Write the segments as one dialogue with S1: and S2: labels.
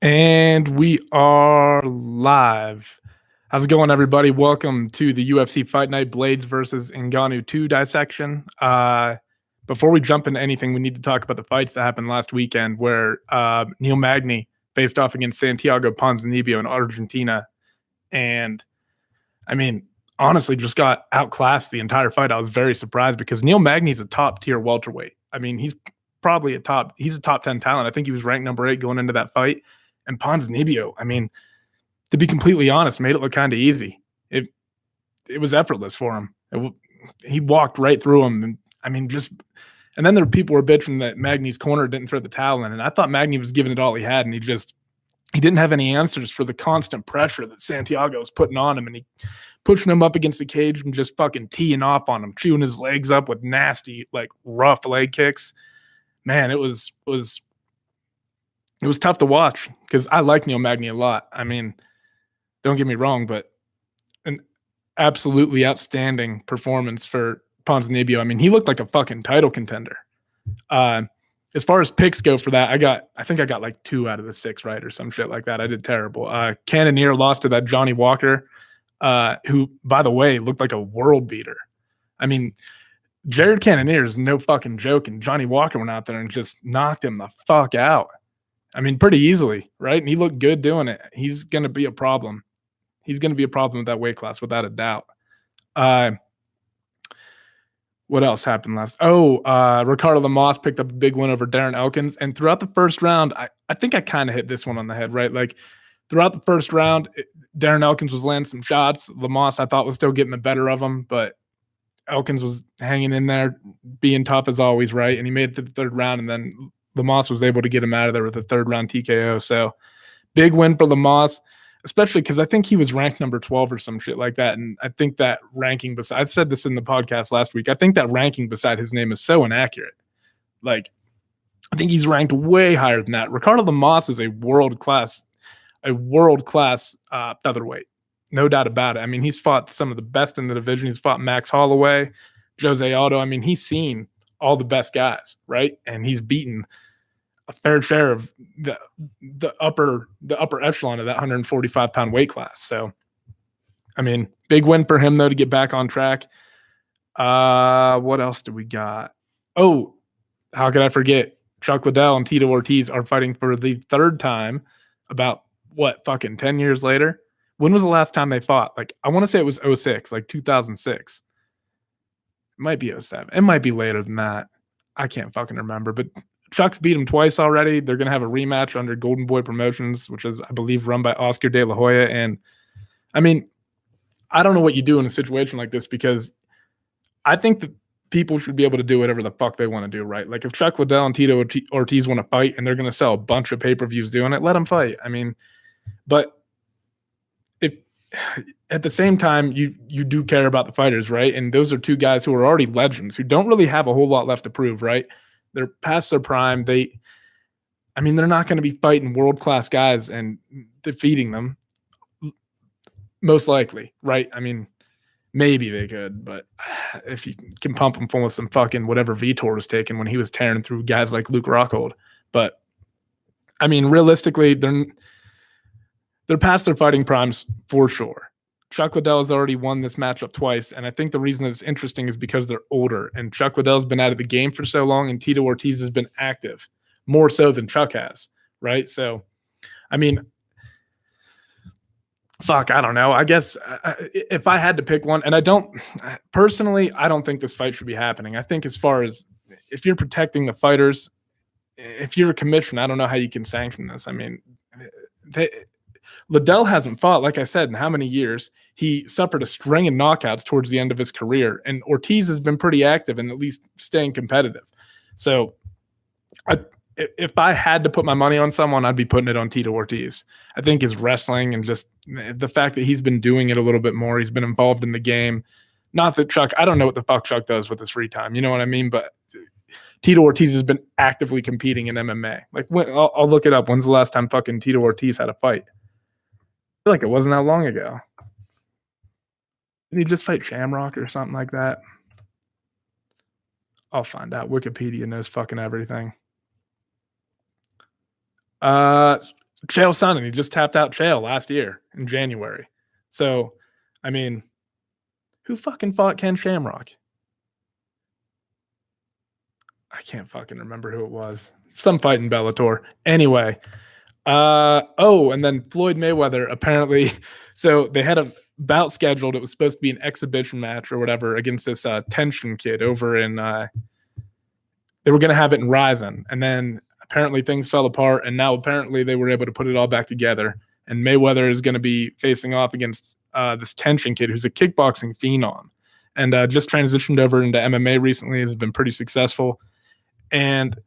S1: And we are live. How's it going, everybody? Welcome to the UFC Fight Night Blaydes versus Ngannou 2 dissection. Before we jump into anything, we need to talk about the fights that happened last weekend where Neil Magny faced off against Santiago Ponzinibbio in Argentina. And, I mean, honestly, just got outclassed the entire fight. I was very surprised because Neil Magny's a top-tier welterweight. I mean, he's probably a top 10 talent. I think he was ranked number 8 going into that fight. And Ponzinibbio, I mean, to be completely honest, made it look kind of easy. It was effortless for him. He walked right through him. And I mean, and then there were people were bitching that Magny's corner didn't throw the towel in. And I thought Magny was giving it all he had. And he didn't have any answers for the constant pressure that Santiago was putting on him. And he pushing him up against the cage and just fucking teeing off on him, chewing his legs up with nasty, like rough leg kicks. Man, it was tough to watch because I like Neil Magny a lot. I mean, don't get me wrong, but an absolutely outstanding performance for Ponzinibbio. I mean, he looked like a fucking title contender. As far as picks go for that, I think I got like 2 out of the 6 right or some shit like that. I did terrible. Cannonier lost to that Johnny Walker, who, by the way, looked like a world beater. I mean, Jared Cannonier is no fucking joke, and Johnny Walker went out there and just knocked him the fuck out. I mean, pretty easily, right? And he looked good doing it. He's going to be a problem. He's going to be a problem with that weight class, without a doubt. What else happened last? Ricardo Lamas picked up a big win over Darren Elkins. And throughout the first round, I think I kind of hit this one on the head, right? Like, throughout the first round, Darren Elkins was landing some shots. Lamas, I thought, was still getting the better of him, but Elkins was hanging in there, being tough as always, right? And he made it to the third round, and then Lamas was able to get him out of there with a third-round TKO. So, big win for Lamas, especially because I think he was ranked number 12 or some shit like that. And I think that ranking, I said this in the podcast last week, I think that ranking beside his name is so inaccurate. Like, I think he's ranked way higher than that. Ricardo Lamas is a world-class featherweight. No doubt about it. I mean, he's fought some of the best in the division. He's fought Max Holloway, Jose Aldo. I mean, he's seen all the best guys, right? And he's beaten a fair share of the upper echelon of that 145-pound weight class. So, I mean, big win for him, though, to get back on track. What else do we got? Oh, how could I forget? Chuck Liddell and Tito Ortiz are fighting for the third time about, fucking 10 years later? When was the last time they fought? Like, I want to say it was 06, like 2006. It might be 07. It might be later than that. I can't fucking remember. But Chuck's beat him twice already. They're going to have a rematch under Golden Boy Promotions, which is, I believe, run by Oscar De La Hoya. And, I mean, I don't know what you do in a situation like this, because I think that people should be able to do whatever the fuck they want to do, right? Like, if Chuck Liddell and Tito Ortiz want to fight and they're going to sell a bunch of pay-per-views doing it, let them fight. I mean, but if at the same time, you do care about the fighters, right? And those are 2 guys who are already legends, who don't really have a whole lot left to prove, right? They're past their prime. They're not going to be fighting world-class guys and defeating them, most likely, right? I mean, maybe they could, but if you can pump them full of some fucking whatever Vitor was taking when he was tearing through guys like Luke Rockhold. But, I mean, realistically, they're past their fighting primes for sure. Chuck Liddell has already won this matchup twice, and I think the reason that it's interesting is because they're older, and Chuck Liddell's been out of the game for so long, and Tito Ortiz has been active, more so than Chuck has, right? So, I mean, fuck, I don't know. I guess if I had to pick one, and I don't think this fight should be happening. I think, as far as if you're protecting the fighters, if you're a commission, I don't know how you can sanction this. I mean, Liddell hasn't fought, like I said, in how many years? He suffered a string of knockouts towards the end of his career, and Ortiz has been pretty active and at least staying competitive. So, if I had to put my money on someone, I'd be putting it on Tito Ortiz. I think his wrestling and just the fact that he's been doing it a little bit more, he's been involved in the game. Not that Chuck, I don't know what the fuck Chuck does with his free time. You know what I mean? But Tito Ortiz has been actively competing in MMA. Like, I'll look it up. When's the last time fucking Tito Ortiz had a fight? I feel like it wasn't that long ago. Did he just fight Shamrock or something like that? I'll find out. Wikipedia knows fucking everything. Chael Sonnen. He just tapped out Chael last year in January. So, I mean, who fucking fought Ken Shamrock? I can't fucking remember who it was. Some fight in Bellator. Anyway, and then Floyd Mayweather apparently. So they had a bout scheduled. It was supposed to be an exhibition match or whatever against this Tension kid over in. They were going to have it in Ryzen, and then apparently things fell apart, and now apparently they were able to put it all back together. And Mayweather is going to be facing off against this Tension kid who's a kickboxing phenom, and just transitioned over into MMA recently. Has been pretty successful, and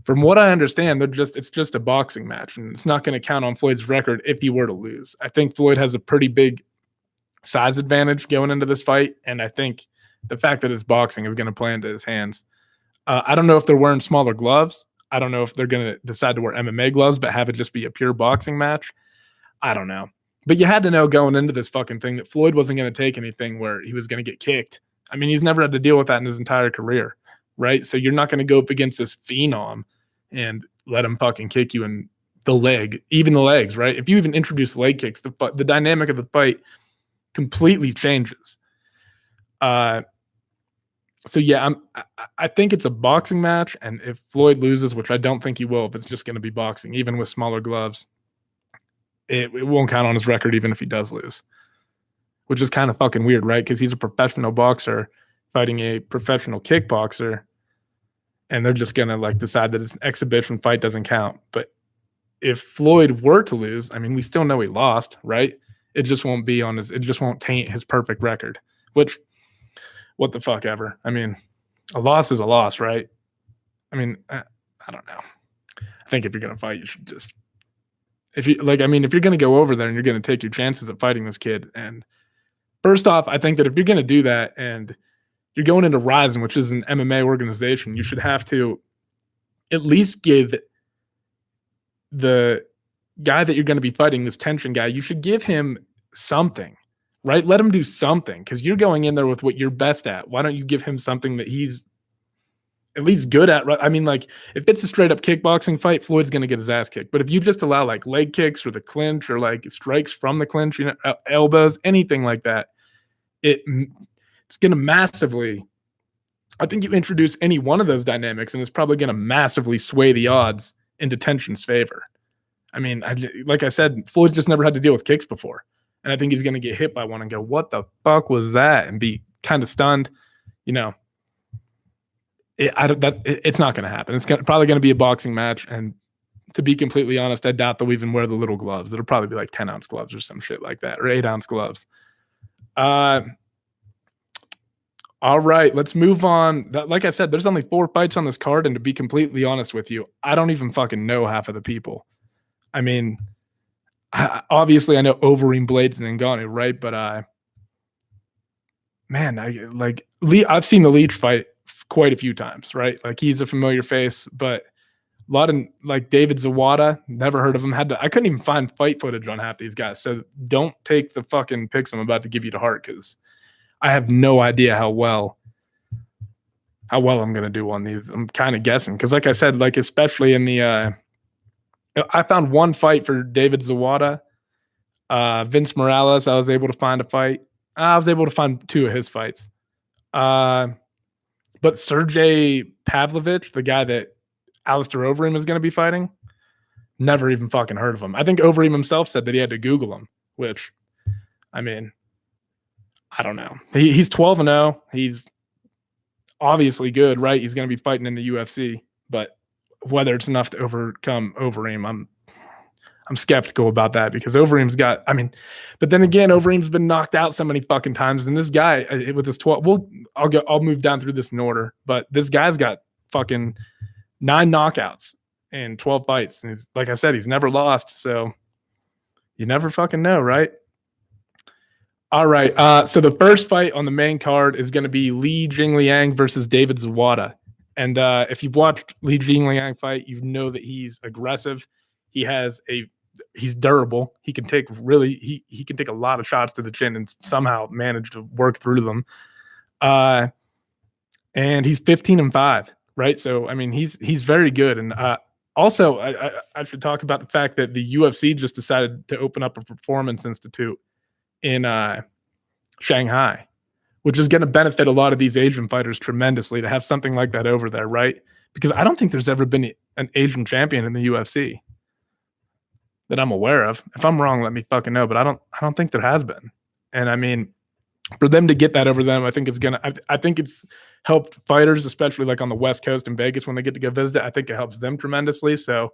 S1: from what I understand, it's just a boxing match, and it's not going to count on Floyd's record if he were to lose. I think Floyd has a pretty big size advantage going into this fight, and I think the fact that it's boxing is going to play into his hands. I don't know if they're wearing smaller gloves. I don't know if they're going to decide to wear MMA gloves, but have it just be a pure boxing match. I don't know. But you had to know going into this fucking thing that Floyd wasn't going to take anything where he was going to get kicked. I mean, he's never had to deal with that in his entire career, right? So you're not going to go up against this phenom and let him fucking kick you in the leg, even the legs, right? If you even introduce leg kicks, the dynamic of the fight completely changes. So yeah, I think it's a boxing match, and if Floyd loses, which I don't think he will, if it's just going to be boxing, even with smaller gloves, it won't count on his record, even if he does lose, which is kind of fucking weird, right? Because he's a professional boxer fighting a professional kickboxer, and they're just going to like decide that it's an exhibition fight doesn't count. But if Floyd were to lose, I mean, we still know he lost, right? It just won't be on it just won't taint his perfect record, which, what the fuck ever. I mean, a loss is a loss, right? I mean, I don't know. I think if you're going to fight, you should just, if you're going to go over there and you're going to take your chances of fighting this kid. And first off, I think that if you're going to do that and you're going into Ryzen, which is an MMA organization, you should have to at least give the guy that you're going to be fighting, this Tension guy, you should give him something, right? Let him do something, because you're going in there with what you're best at. Why don't you give him something that he's at least good at? I mean, like, if it's a straight up kickboxing fight, Floyd's going to get his ass kicked. But if you just allow like leg kicks or the clinch or like strikes from the clinch, elbows, anything like that, it's going to massively, I think you introduce any one of those dynamics and it's probably going to massively sway the odds into Tension's favor. I mean, like I said, Floyd's just never had to deal with kicks before. And I think he's going to get hit by one and go, what the fuck was that? And be kind of stunned. It's not going to happen. It's probably going to be a boxing match. And to be completely honest, I doubt they'll even wear the little gloves. It'll probably be like 10-ounce gloves or some shit like that, or 8-ounce gloves. All right, let's move on. Like I said, there's only 4 fights on this card. And to be completely honest with you, I don't even fucking know half of the people. I mean, obviously I know Overeem, Blaydes, and Ngannou, right? But I've seen the Leech fight quite a few times, right? Like, he's a familiar face, but a lot of like David Zawada, never heard of him. I couldn't even find fight footage on half these guys. So don't take the fucking picks I'm about to give you to heart, because I have no idea how well I'm gonna do on these. I'm kind of guessing, because like I said, like especially in the I found one fight for David Zawada. Vince Morales, I was able to find a fight. I was able to find 2 of his fights. But Sergey Pavlovich, the guy that Alistair Overeem is going to be fighting, never even fucking heard of him. I think Overeem himself said that he had to Google him, which, I mean, I don't know. He's 12-0. He's obviously good, right? He's going to be fighting in the UFC, but whether it's enough to overcome Overeem, I'm skeptical about that, because Overeem's got, but then again, Overeem's been knocked out so many fucking times, and this guy with his 12, I'll move down through this in order, but this guy's got fucking 9 knockouts in 12 fights, and he's, like I said, he's never lost, so you never fucking know, right? All right, so the first fight on the main card is going to be Li Jingliang versus David Zawada. And if you've watched Li Jingliang fight, you know that he's aggressive. He's durable. He can take he can take a lot of shots to the chin and somehow manage to work through them. And he's 15-5, right? So I mean, he's very good. And Also, I should talk about the fact that the UFC just decided to open up a performance institute in Shanghai, which is going to benefit a lot of these Asian fighters tremendously to have something like that over there, right? Because I don't think there's ever been an Asian champion in the UFC that I'm aware of. If I'm wrong, let me fucking know. But I don't think there has been. And I mean, for them to get that over them, I think I think it's helped fighters, especially like on the West Coast in Vegas when they get to go visit. I think it helps them tremendously. So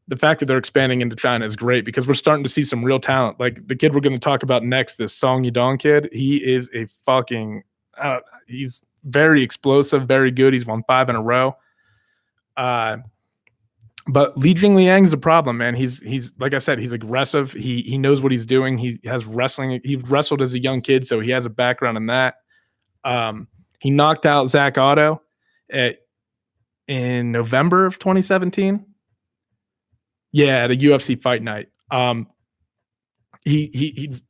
S1: the fact that they're expanding into China is great because we're starting to see some real talent. Like the kid we're going to talk about next, this Song Yadong kid, he is a fucking, he's very explosive, very good. He's won 5 in a row. But Li Jingliang is a problem, man. He's like I said, he's aggressive. He knows what he's doing. He has wrestling. He wrestled as a young kid, so he has a background in that. He knocked out Zach Otto in November of 2017. Yeah, at a UFC Fight Night. He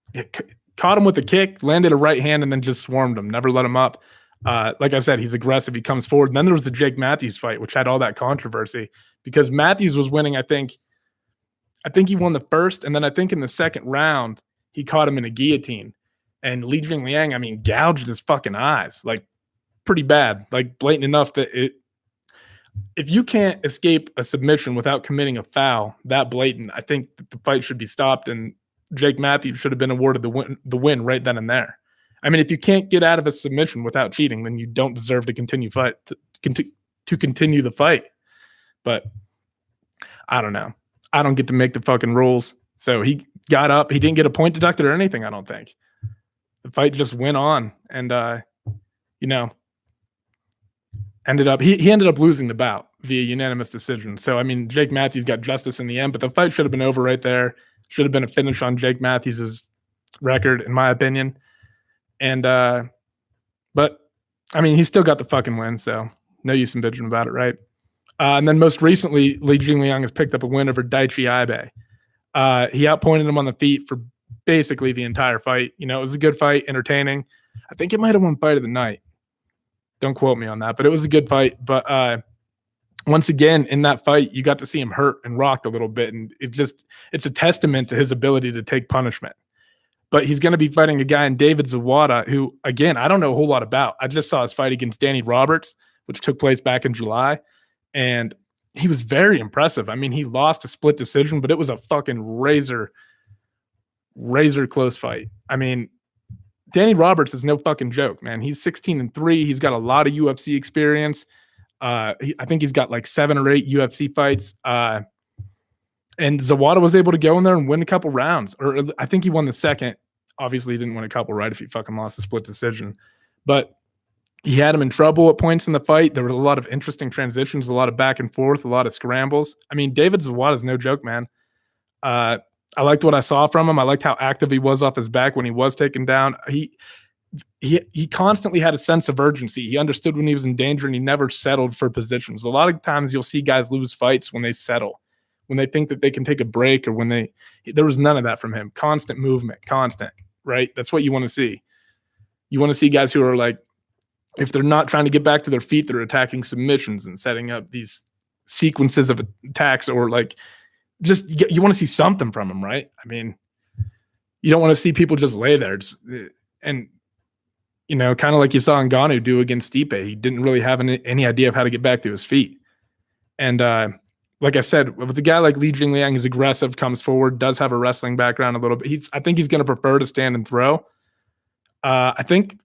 S1: caught him with a kick, landed a right hand, and then just swarmed him. Never let him up. Like I said, he's aggressive. He comes forward. And then there was the Jake Matthews fight, which had all that controversy because Matthews was winning. I think he won the first, and then I think in the second round he caught him in a guillotine. And Li Jingliang, I mean, gouged his fucking eyes, like pretty bad, like blatant enough that if you can't escape a submission without committing a foul that blatant, I think that the fight should be stopped, and Jake Matthews should have been awarded the win right then and there. I mean, if you can't get out of a submission without cheating, then you don't deserve to continue continue the fight. But I don't know. I don't get to make the fucking rules. So he got up. He didn't get a point deducted or anything, I don't think. The fight just went on, and he ended up losing the bout via unanimous decision. So I mean, Jake Matthews got justice in the end, but the fight should have been over right there. Should have been a finish on Jake Matthews' record, in my opinion. And but I mean, he still got the fucking win, so no use in bitching about it, right? And then most recently, Li Jingliang has picked up a win over Daichi Aibe. He outpointed him on the feet for basically the entire fight. It was a good fight, entertaining. I think it might have won fight of the night. Don't quote me on that, but it was a good fight. But once again, in that fight, you got to see him hurt and rocked a little bit, and it's a testament to his ability to take punishment. But he's going to be fighting a guy in David Zawada, who, again, I don't know a whole lot about. I just saw his fight against Danny Roberts, which took place back in July, and he was very impressive. I mean, he lost a split decision, but it was a fucking razor close fight. I mean, Danny Roberts is no fucking joke, man. He's 16-3. He's got a lot of UFC experience. I think he's got like 7 or 8 UFC fights. And Zawada was able to go in there and win a couple rounds. Or I think he won the second. Obviously, he didn't win a couple, right, if he fucking lost the split decision. But he had him in trouble at points in the fight. There were a lot of interesting transitions, a lot of back and forth, a lot of scrambles. I mean, David Zawada is no joke, man. I liked what I saw from him. I liked how active he was off his back when he was taken down. He constantly had a sense of urgency. He understood when he was in danger, and he never settled for positions. A lot of times you'll see guys lose fights when they settle, when they think that they can take a break, or there was none of that from him. Constant movement, constant, right? That's what you want to see. You want to see guys who are like, if they're not trying to get back to their feet, they're attacking submissions and setting up these sequences of attacks, or like just you want to see something from them, right? I mean, you don't want to see people just lay there. And, kind of like you saw Ngannou do against Stipe. He didn't really have any idea of how to get back to his feet. And like I said, with a guy like Li Jingliang, who's aggressive, comes forward, does have a wrestling background a little bit. I think he's going to prefer to stand and throw. I think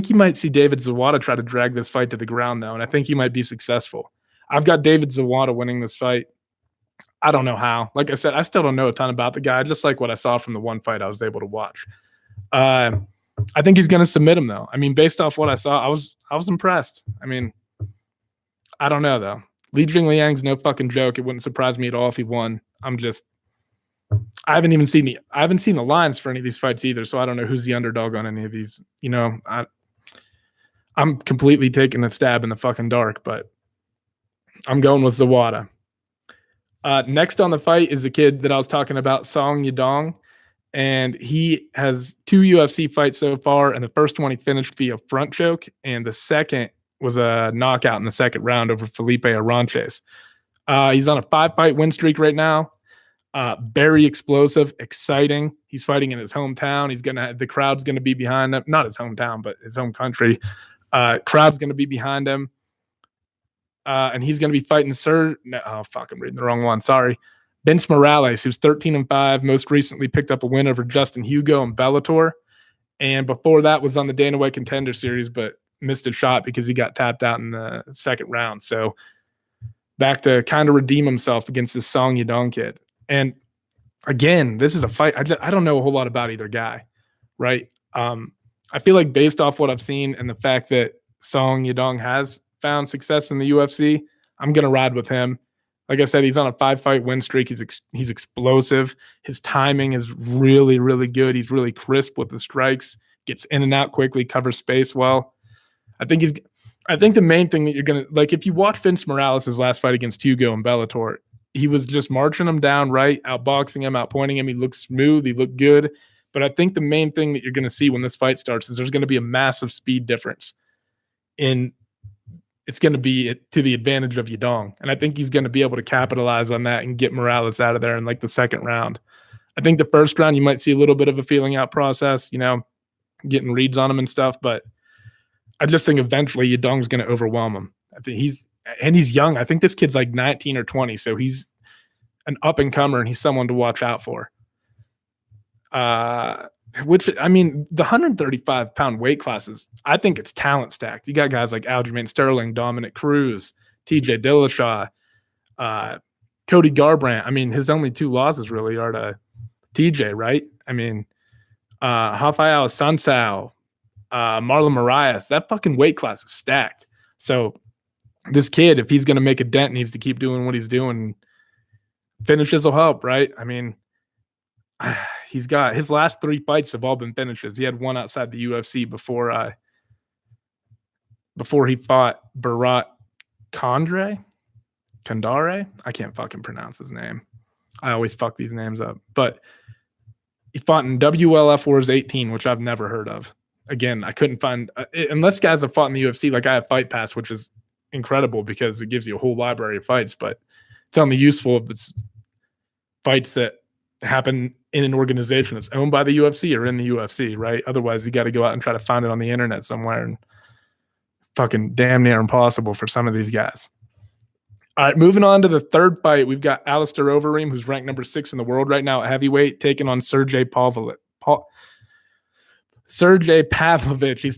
S1: you might see David Zawada try to drag this fight to the ground, though, and I think he might be successful. I've got David Zawada winning this fight. I don't know how. Like I said, I still don't know a ton about the guy. I just like what I saw from the one fight I was able to watch. I think he's going to submit him, though. I mean, based off what I saw, I was impressed. I mean, I don't know, though. Li Jingliang's no fucking joke. It wouldn't surprise me at all if he won. I haven't seen the lines for any of these fights either, so I don't know who's the underdog on any of these. I'm completely taking a stab in the fucking dark, but I'm going with Zawada. Next on the fight is a kid that I was talking about, Song Yadong, and he has 2 UFC fights so far, and the first one he finished via front choke, and the second was a knockout in the second round over Felipe Aranches. He's on a 5-fight win streak right now. Very explosive, exciting. He's fighting in his hometown. The crowd's gonna be behind him. Not his hometown, but his home country. Crowd's gonna be behind him. And he's gonna be fighting I'm reading the wrong one. Sorry. Vince Morales, who's 13-5, most recently picked up a win over Justin Hugo in Bellator. And before that was on the Dana White Contender Series, but missed a shot because he got tapped out in the second round. So back to kind of redeem himself against this Song Yadong kid. And again, this is a fight. I don't know a whole lot about either guy, right? I feel like based off what I've seen and the fact that Song Yadong has found success in the UFC, I'm going to ride with him. Like I said, he's on a 5-fight win streak. He's explosive. His timing is really, really good. He's really crisp with the strikes, gets in and out quickly, covers space well. I think the main thing that you're going to, like, if you watch Vince Morales' last fight against Hugo in Bellator, he was just marching him down, right? Outboxing him, outpointing him. He looked smooth. He looked good. But I think the main thing that you're going to see when this fight starts is there's going to be a massive speed difference. It's going to be to the advantage of Yadong. And I think he's going to be able to capitalize on that and get Morales out of there in like the second round. I think the first round, you might see a little bit of a feeling out process, getting reads on him and stuff. But I just think eventually Yadong's going to overwhelm him. I think he's young. I think this kid's like 19 or 20. So he's an up and comer and he's someone to watch out for. Which, I mean, the 135-pound weight classes, I think it's talent stacked. You got guys like Aljamain Sterling, Dominic Cruz, TJ Dillashaw, Cody Garbrandt. I mean, his only 2 losses really are to TJ, right? I mean, Rafael Sansao, Marlon Moraes, that fucking weight class is stacked. So this kid, if he's going to make a dent, needs to keep doing what he's doing. Finishes will help, right? I mean, he's got his last 3 fights have all been finishes. He had one outside the UFC before he fought Bharat Kandare. I can't fucking pronounce his name. I always fuck these names up. But he fought in WLF Wars 18, which I've never heard of. Again, I couldn't find unless guys have fought in the UFC. Like I have Fight Pass, which is incredible because it gives you a whole library of fights. But it's only useful if it's fights that happen in an organization that's owned by the UFC or in the UFC, right? Otherwise, you got to go out and try to find it on the internet somewhere, and fucking damn near impossible for some of these guys. All right, moving on to the third fight, we've got Alistair Overeem, who's ranked number 6 in the world right now at heavyweight, taking on Sergey Pavlovich. He's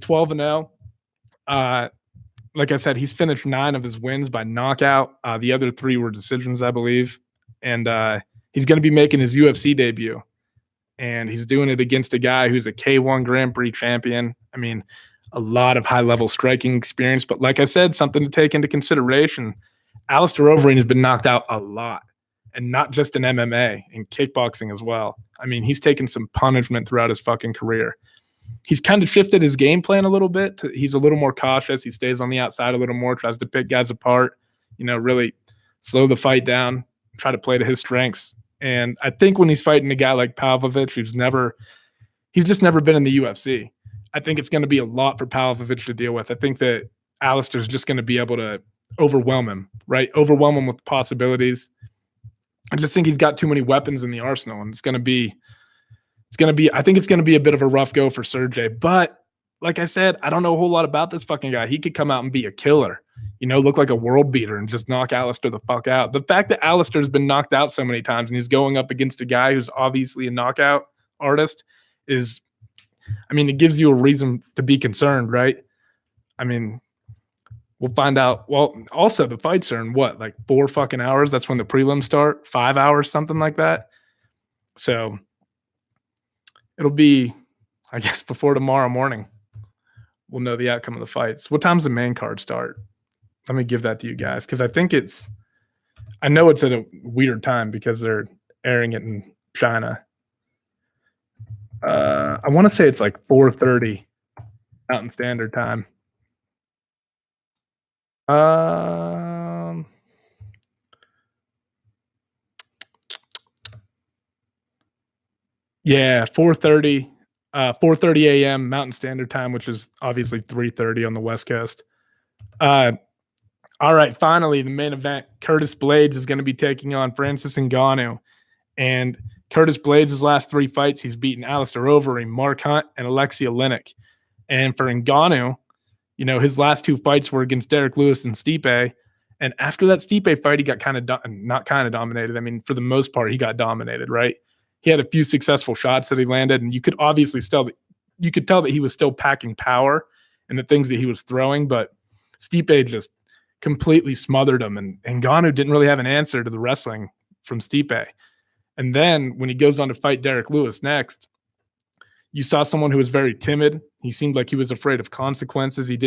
S1: 12-0. Like I said, he's finished 9 of his wins by knockout. The other 3 were decisions, I believe. And he's going to be making his UFC debut. And he's doing it against a guy who's a K1 Grand Prix champion. I mean, a lot of high-level striking experience. But like I said, something to take into consideration. Alistair Overeem has been knocked out a lot. And not just in MMA, in kickboxing as well. I mean, he's taken some punishment throughout his fucking career. He's kind of shifted his game plan a little bit. He's a little more cautious. He stays on the outside a little more, tries to pick guys apart, really slow the fight down, try to play to his strengths. And I think when he's fighting a guy like Pavlovich, he's just never been in the UFC. I think it's going to be a lot for Pavlovich to deal with. I think that Alistair's just going to be able to overwhelm him, right? Overwhelm him with possibilities. I just think he's got too many weapons in the arsenal, and I think it's going to be a bit of a rough go for Sergey. But like I said, I don't know a whole lot about this fucking guy. He could come out and be a killer, look like a world beater and just knock Alistair the fuck out. The fact that Alistair's been knocked out so many times and he's going up against a guy who's obviously a knockout artist it gives you a reason to be concerned, right? I mean, we'll find out. Well, also the fights are in what, like 4 fucking hours? That's when the prelims start. 5 hours, something like that. So it'll be, I guess, before tomorrow morning, we'll know the outcome of the fights. What time's the main card start? Let me give that to you guys, because I know it's at a weird time because they're airing it in China. I want to say it's like 4:30 Mountain Standard Time. Yeah, 4:30 a.m. Mountain Standard Time, which is obviously 3:30 on the West Coast. All right, finally, the main event. Curtis Blaydes is going to be taking on Francis Ngannou. And Curtis Blaydes' last 3 fights, he's beaten Alistair Overeem, Mark Hunt, and Alexei Oleinik. And for Ngannou, his last 2 fights were against Derek Lewis and Stipe. And after that Stipe fight, he got not kind of dominated. I mean, for the most part, he got dominated, right? He had a few successful shots that he landed, and you could obviously tell that he was still packing power in the things that he was throwing, but Stipe just completely smothered him, and Ngannou didn't really have an answer to the wrestling from Stipe. And then when he goes on to fight Derek Lewis next, you saw someone who was very timid. He seemed like he was afraid of consequences. He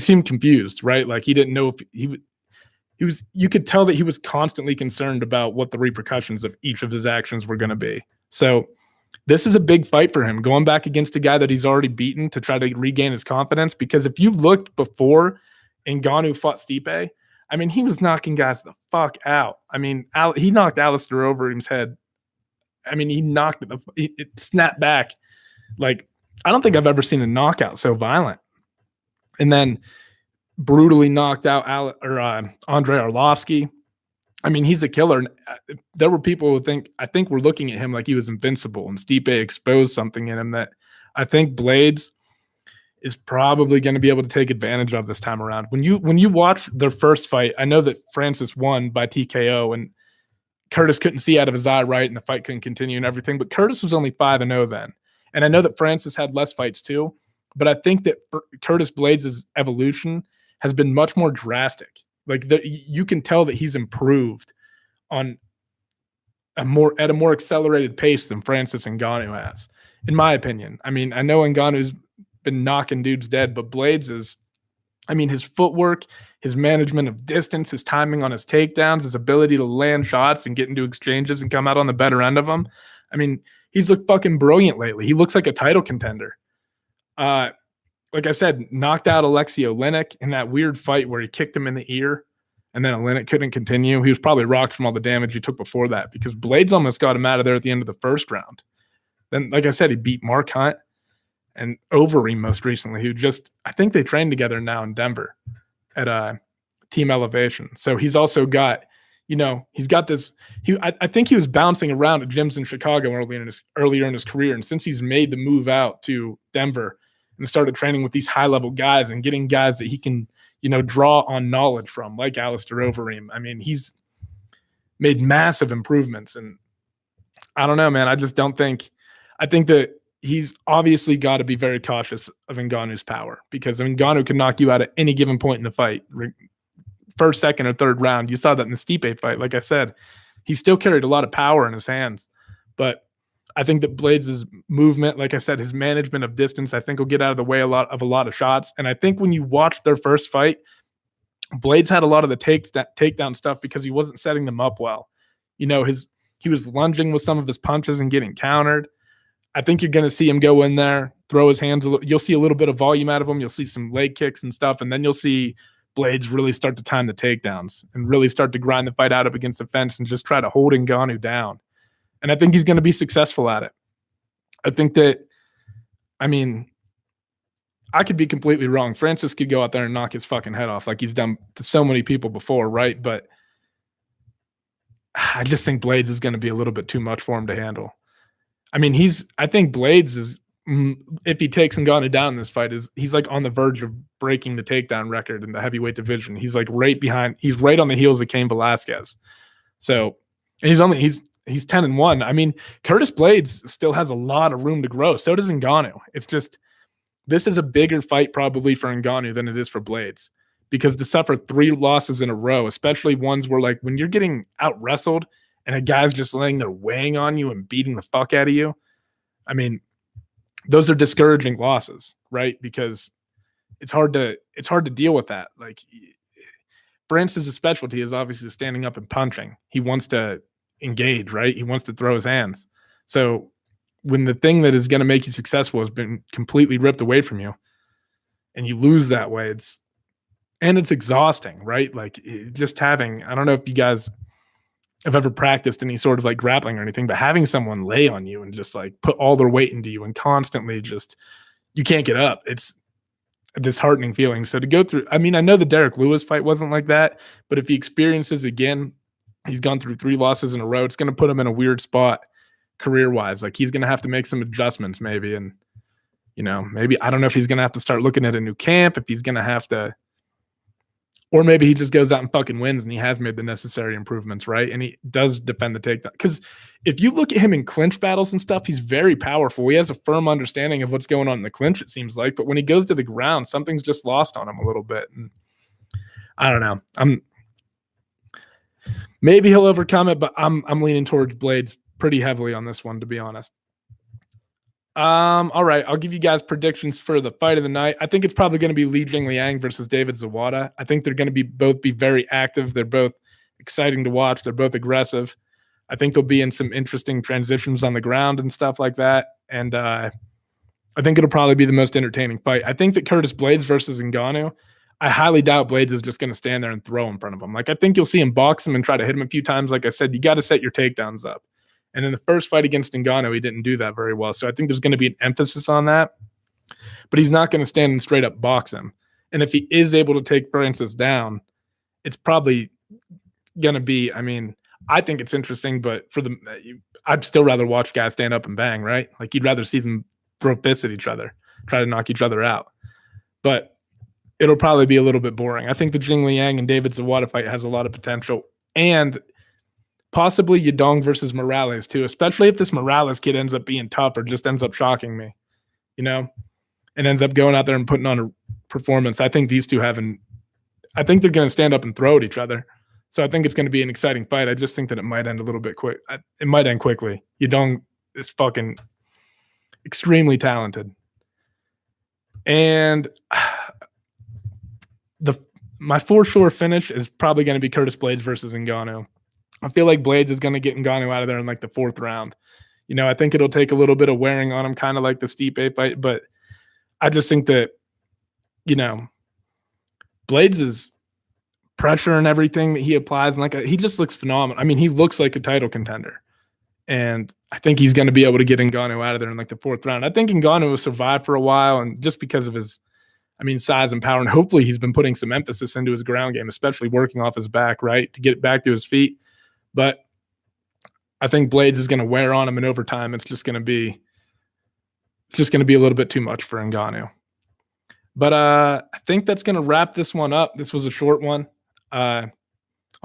S1: seemed confused, right? Like he didn't know if you could tell that he was constantly concerned about what the repercussions of each of his actions were going to be. So this is a big fight for him, going back against a guy that he's already beaten to try to regain his confidence. Because if you looked before Ngannou fought Stipe, I mean, he was knocking guys the fuck out. I mean, he knocked Alistair Overeem's head. I mean, he knocked it snapped back. Like, I don't think I've ever seen a knockout so violent. And then brutally knocked out Andrei Arlovsky. I mean, he's a killer. There were people who I think we're looking at him like he was invincible, and Stipe exposed something in him that I think Blaydes is probably going to be able to take advantage of this time around. When you watch their first fight, I know that Francis won by TKO, and Curtis couldn't see out of his eye right, and the fight couldn't continue and everything. But Curtis was only 5-0 then, and I know that Francis had less fights too. But I think that Curtis Blaydes' evolution has been much more drastic. Like you can tell that he's improved on at a more accelerated pace than Francis Ngannou has, in my opinion. I mean, I know Ngannou's been knocking dudes dead, but Blaydes his footwork, his management of distance, his timing on his takedowns, his ability to land shots and get into exchanges and come out on the better end of them. I mean, he's looked fucking brilliant lately. He looks like a title contender. Like I said, knocked out Alexei Oleinik in that weird fight where he kicked him in the ear, and then Oleinik couldn't continue. He was probably rocked from all the damage he took before that, because Blaydes almost got him out of there at the end of the first round. Then, like I said, he beat Mark Hunt and Overeem most recently, who I think they train together now in Denver at Team Elevation. So he's also got, he's got this. I think he was bouncing around at gyms in Chicago earlier in his career, and since he's made the move out to Denver and started training with these high-level guys and getting guys that he can, draw on knowledge from, like Alistair Overeem. I mean, he's made massive improvements, and I don't know, man. I just don't think – I think that he's obviously got to be very cautious of Ngannou's power, because Ngannou can knock you out at any given point in the fight. First, second, or third round. You saw that in the Stipe fight. Like I said, he still carried a lot of power in his hands, but I think that Blaydes' movement, like I said, his management of distance, I think will get out of the way a lot of shots. And I think when you watch their first fight, Blaydes had a lot of the takedown stuff because he wasn't setting them up well. He was lunging with some of his punches and getting countered. I think you're going to see him go in there, throw his hands. You'll see a little bit of volume out of him. You'll see some leg kicks and stuff, and then you'll see Blaydes really start to time the takedowns and really start to grind the fight out up against the fence and just try to hold Ngannou down. And I think he's going to be successful at it. I think that, I could be completely wrong. Francis could go out there and knock his fucking head off like he's done to so many people before, right? But I just think Blaydes is going to be a little bit too much for him to handle. I think Blaydes is, if he takes Ngannou down in this fight, he's like on the verge of breaking the takedown record in the heavyweight division. He's like he's right on the heels of Cain Velasquez. So, and he's 10-1. Curtis Blaydes still has a lot of room to grow. So does Ngannou. It's just, this is a bigger fight probably for Ngannou than it is for Blaydes, because to suffer 3 losses in a row, especially ones where, like, when you're getting out wrestled and a guy's just laying there weighing on you and beating the fuck out of you, those are discouraging losses, right? Because it's hard to deal with that. Like, Francis' specialty is obviously standing up and punching. He wants to engage, right? He wants to throw his hands. So when the thing that is going to make you successful has been completely ripped away from you and you lose that way, it's exhausting, right? Like, just having, I don't know if you guys have ever practiced any sort of like grappling or anything, but having someone lay on you and just like put all their weight into you and constantly just, you can't get up. a disheartening feeling. So to go through, I mean, I know the Derek Lewis fight wasn't like that, but if he experiences again, he's gone through 3 losses in a row. It's going to put him in a weird spot career-wise. Like he's going to have to make some adjustments maybe. And, maybe, I don't know if he's going to have to start looking at a new camp, if he's going to have to, or maybe he just goes out and fucking wins and he has made the necessary improvements, right? And he does defend the takedown. Because if you look at him in clinch battles and stuff, he's very powerful. He has a firm understanding of what's going on in the clinch, it seems like. But when he goes to the ground, something's just lost on him a little bit. And I don't know. Maybe he'll overcome it, but I'm leaning towards Blaydes pretty heavily on this one, to be honest. All right, I'll give you guys predictions for the fight of the night. I think it's probably going to be Li Jingliang versus David Zawada. I think they're going to both be very active. They're both exciting to watch. They're both aggressive. I think they'll be in some interesting transitions on the ground and stuff like that. And I think it'll probably be the most entertaining fight. I think that Curtis Blaydes versus Ngannou, I highly doubt Blaydes is just going to stand there and throw in front of him. Like, I think you'll see him box him and try to hit him a few times. Like I said, you got to set your takedowns up. And in the first fight against Ngannou, he didn't do that very well. So I think there's going to be an emphasis on that. But he's not going to stand and straight up box him. And if he is able to take Francis down, it's probably going to be, I mean, I think it's interesting, but I'd still rather watch guys stand up and bang, right? Like you'd rather see them throw fists at each other, try to knock each other out. But it'll probably be a little bit boring. I think the Jingliang and David Zawada fight has a lot of potential. And possibly Yadong versus Morales too, especially if this Morales kid ends up being tough or just ends up shocking me, and ends up going out there and putting on a performance. I think these two I think they're going to stand up and throw at each other. So I think it's going to be an exciting fight. I just think that it might end a little bit quick. It might end quickly. Yadong is fucking extremely talented. And my for sure finish is probably going to be Curtis Blaydes versus Ngannou. I feel like Blaydes is going to get Ngannou out of there in like the 4th round. I think it'll take a little bit of wearing on him, kind of like the Stipe fight. But I just think that, Blaydes is pressure and everything that he applies. And he just looks phenomenal. I mean, he looks like a title contender. And I think he's going to be able to get Ngannou out of there in like the 4th round. I think Ngannou will survive for a while. And just because of his, size and power. And hopefully he's been putting some emphasis into his ground game, especially working off his back, right, to get back to his feet. But I think Blaydes is going to wear on him, and over time, it's just going to be a little bit too much for Ngannou. But I think that's going to wrap this one up. This was a short one. I'll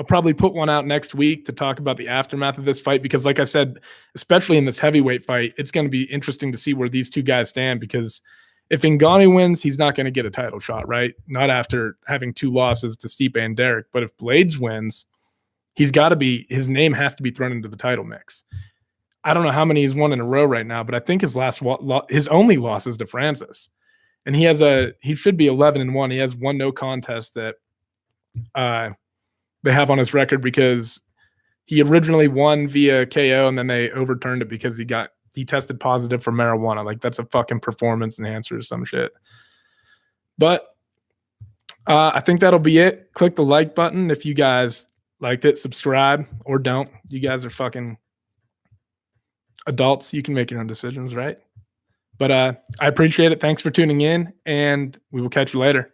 S1: probably put one out next week to talk about the aftermath of this fight because, like I said, especially in this heavyweight fight, it's going to be interesting to see where these two guys stand because if Ngannou wins, he's not going to get a title shot, right? Not after having 2 losses to Stipe and Derek. But if Blaydes wins, his name has to be thrown into the title mix. I don't know how many he's won in a row right now, but I think his only loss is to Francis. And he should be 11-1. He has 1 no contest that they have on his record because he originally won via KO and then they overturned it because he tested positive for marijuana. Like that's a fucking performance enhancer or some shit. But I think that'll be it. Click the like button if you guys liked it, subscribe or don't. You guys are fucking adults. You can make your own decisions, right? But I appreciate it. Thanks for tuning in, and we will catch you later.